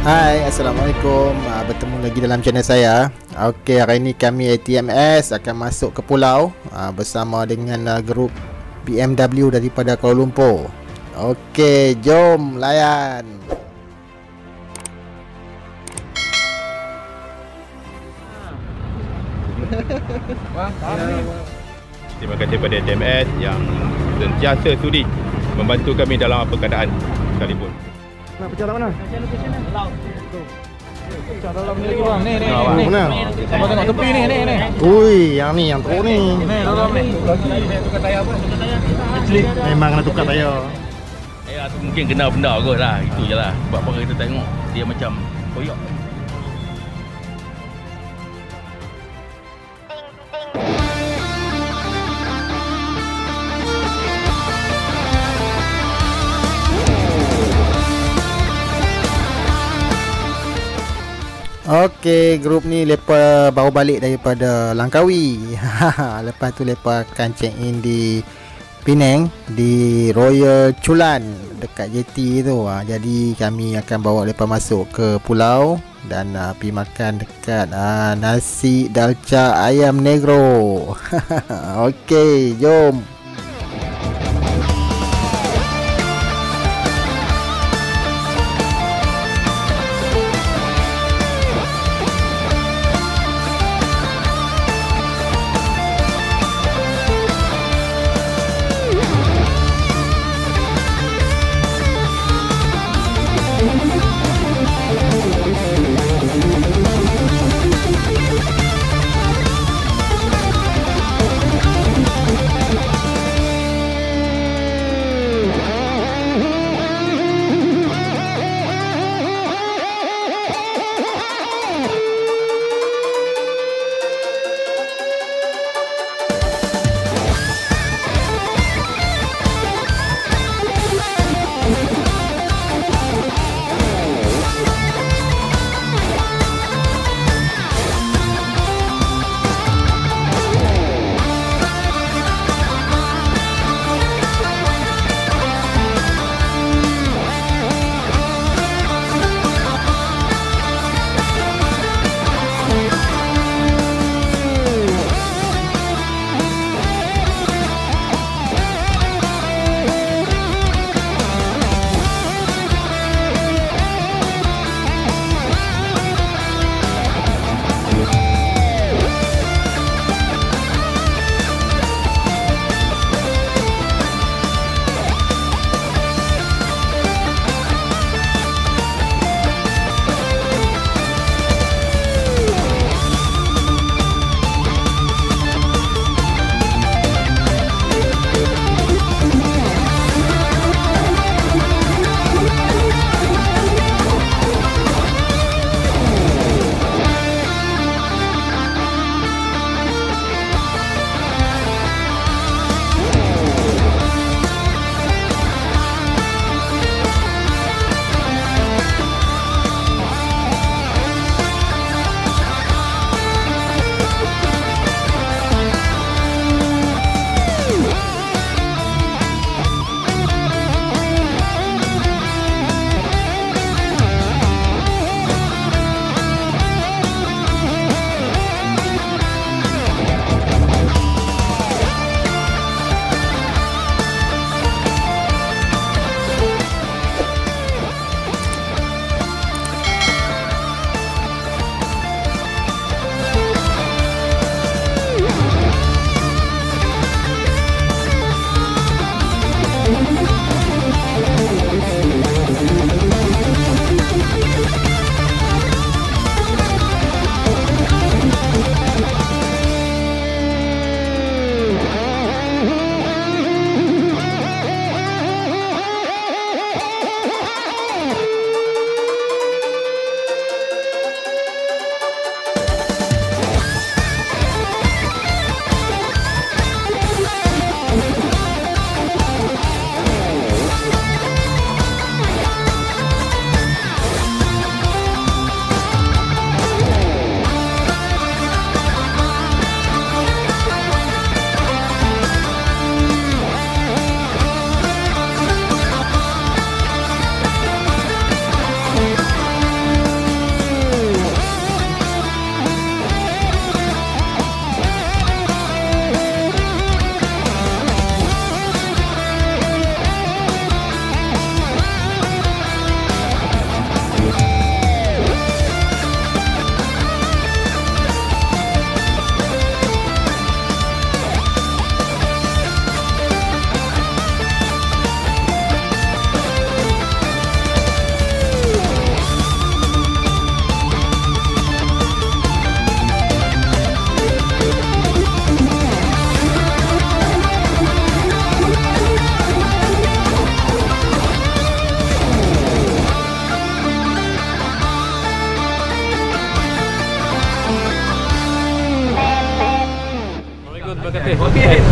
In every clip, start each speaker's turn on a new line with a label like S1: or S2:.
S1: Hai, Assalamualaikum. Bertemu lagi dalam channel saya. Okey, hari ini kami ATMS akan masuk ke pulau bersama dengan grup BMW daripada Kuala Lumpur. Okey, jom layan.
S2: Terima kasih kepada ATMS yang sentiasa sudi membantu kami dalam apa keadaan sekalipun.
S3: Nak pecah mana? Pecah dalam ni lagi bang. Ni.
S1: Mana?
S3: Abang tengok tepi ni.
S1: Ui, yang ni yang teruk ni.
S3: Ni dalam ni. Lagi tukar tayar apa?
S1: Memang kena tukar tayar.
S4: Ya, tu mungkin kena benda kot lah. Itu je lah. Sebab apa kita tengok dia macam koyak.
S1: Okey, grup ni lepas baru balik daripada Langkawi. Lepas tu lepas akan check in di Penang di Royal Chulan dekat JT tu. Jadi kami akan bawa lepas masuk ke pulau dan pergi makan dekat nasi dalca ayam negro. Okey, jom.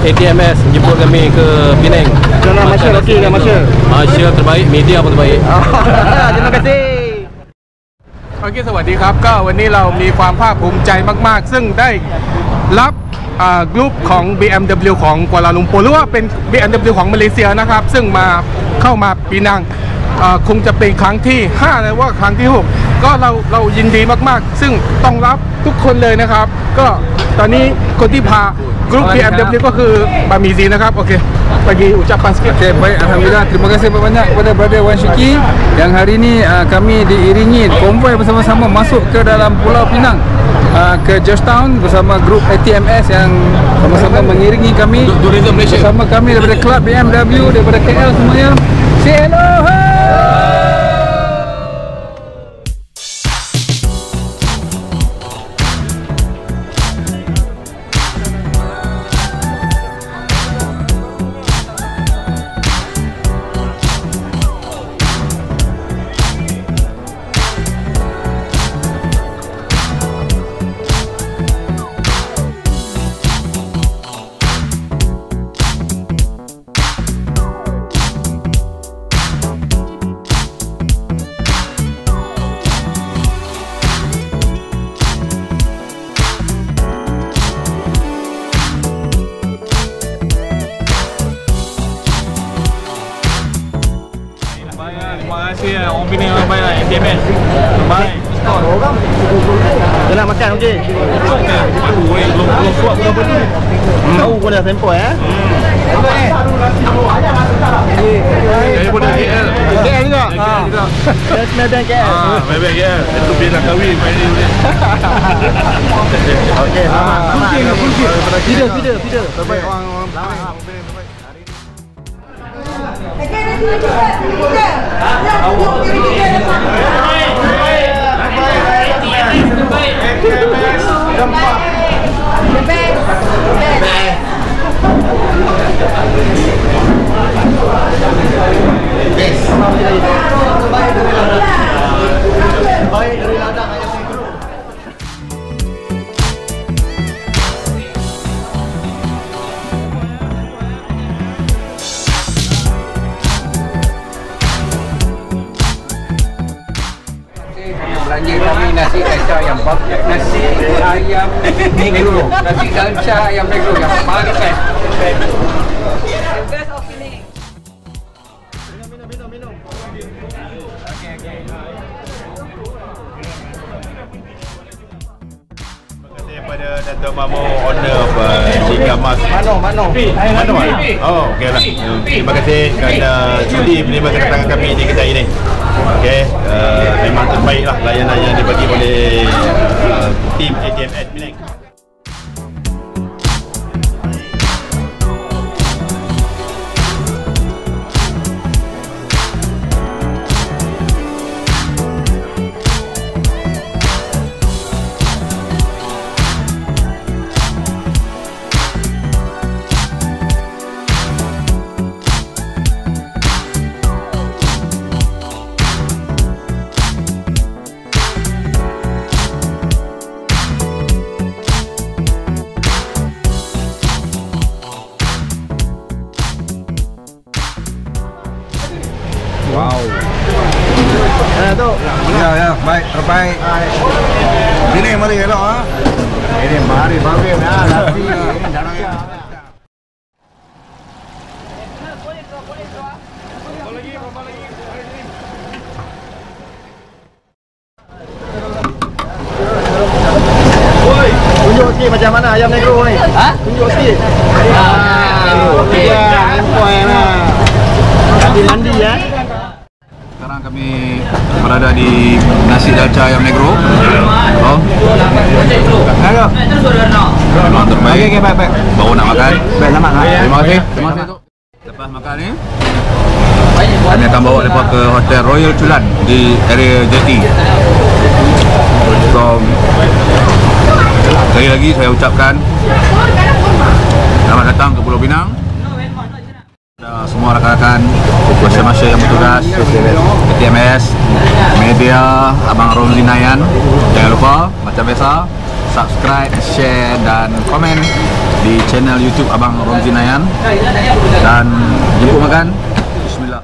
S5: ATMS jemput kami ke Penang.
S3: Jalan Marshall, okey dah Marshall.
S5: Marshall terbaik, media pun terbaik.
S3: Terima kasih. โอเคสวัสดีครับก็วันนี้เรามีความภาคภูมิใจมากๆซึ่งได้รับกลุ่มของ BMW ของกัวลาลุมโปร์หรือว่าเป็น BMW ของมาเลเซียนะครับซึ่งมาเข้ามาปีนังคงจะเป็นครั้งที่5หรือว่าครั้งที่6ก็เรายินดีมากๆซึ่งต้องรับทุกคนเลยนะครับก็ตอนนี้คนที่พากลุ่ม BMW ก็คือบะหมี่ซีนะครับโอเคbagi ucapan sikit.
S6: Okey, baik, alhamdulillah. Terima kasih banyak kepada Brother Wan Syuki yang hari ini kami diiringi konvoi bersama-sama masuk ke dalam Pulau Pinang ke Georgetown bersama grup ATMS yang sama-sama mengiringi kami bersama kami daripada klub BMW daripada KL semuanya. Say hello.
S3: Terima kasih orang Penang yang baik lah, ATMS. Baik.
S1: Nak makan okey.
S3: Belum suap berapa ni.
S1: Tahu pun dah sampel
S3: Saya pun dari KL.
S1: KL juga. Medan KL.
S3: Baik KL. Itu bila nak kahwin main ni boleh.
S1: Okey, selamat. Video.
S3: Terbaik orang Penang.
S6: Belanja kami nasi dalca ayam bakar, nasi ayam negro, nasi dalca ayam negro yang paling best. Best of feeling. Minum. Okay.
S2: Daripada Dato' Mamo owner Jika Mas
S1: Mano.
S2: Oh okey lah. Terima kasih kerana sudi menerima kedatangan kami di kedai ini. Okey, memang terbaik lah layanan yang dibagi oleh tim ATMS Penang.
S6: Wow.
S1: Tu.
S6: Ya, baik, terbaik.
S1: Ini mari elok Ini mari bagus nasi. Tunjuk sikit macam mana ayam negro ni. Tunjuk sikit. Okey. Empoi lah. Kami mandi
S6: Sekarang kami berada di nasi dalca ayam negro. Oh. Memang terbaik.
S1: Okey, baik.
S6: Baru nak makan.
S1: Baik, selamat.
S6: Terima kasih tu. Lepas makan ni, kami akan bawa mereka ke Hotel Royal Chulan di area Jetty. So, sekali lagi saya ucapkan selamat datang ke Pulau Pinang. Semua rakan-rakan, masyarakat yang bertugas, ATMS, media, Abang Romli Nayan. Jangan lupa, macam biasa, subscribe, share dan komen di channel YouTube Abang Romzi Nayan. Dan jemput makan. Bismillah.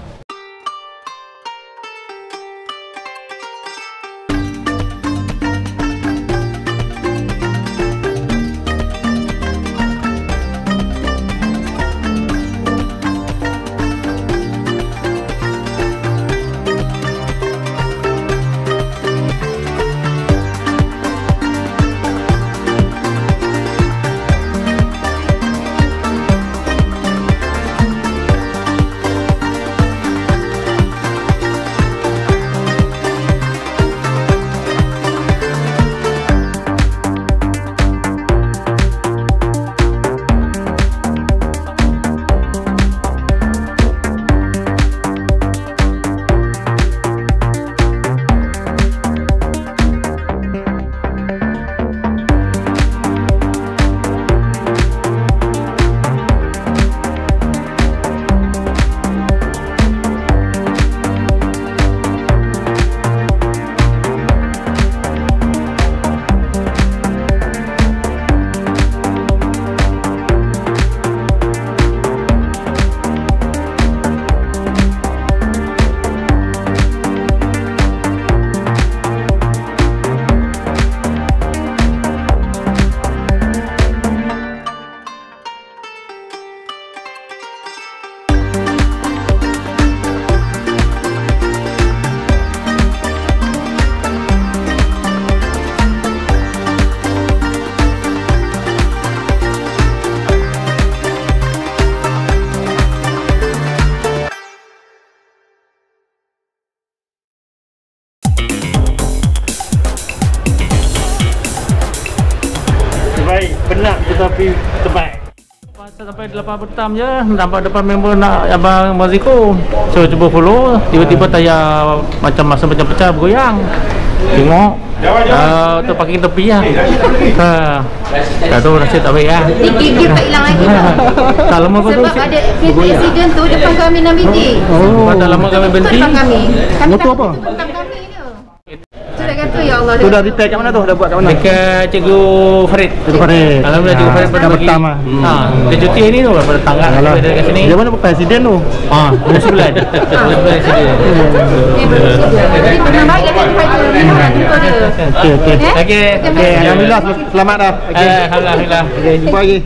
S7: Baik, penat tetapi terbaik. Sampai 8 petang je, nampak depan member nak Abang Maziko. So cuba follow, tiba-tiba tayar macam masa pecah-pecah bergoyang. Tengok terparking tepi lah. Tak tahu nasib tak baik lah.
S8: Dia tak hilang lagi tau.
S7: Tak lama kau tu
S8: Sebab ada kereta accident tu depan kami 6 biji.
S7: Sebab tak lama kami berhenti.
S8: Depan kami.
S3: Motor apa?
S8: Depan kami ni. Sudah kata ya Allah.
S3: Tu dah repair kat mana tu? Dah buat kat mana?
S7: Dekat Cikgu Farid.
S3: Cikgu Farid.
S7: Alhamdulillah Cikgu Farid pada bagi. Dia cuti ni tu pada tanggal dia dekat sini.
S3: Dia mana bukan accident tu?
S7: Musim bulan. Musim bulan accident.
S8: Jadi pernah baik lagi sampai tu. Nak jumpa dia.
S3: Okey.
S7: Okey.
S3: Alhamdulillah selamat dah.
S7: Alhamdulillah.
S3: Okey, jumpa lagi.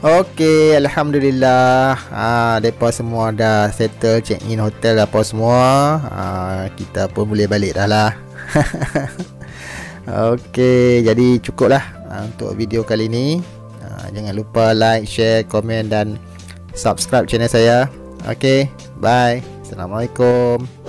S1: Okey, alhamdulillah. Depa semua dah settle check in hotel apa semua. Kita pun boleh balik dah lah. Okey, jadi cukuplah untuk video kali ni. Jangan lupa like, share, komen dan subscribe channel saya. Okey, bye. Assalamualaikum.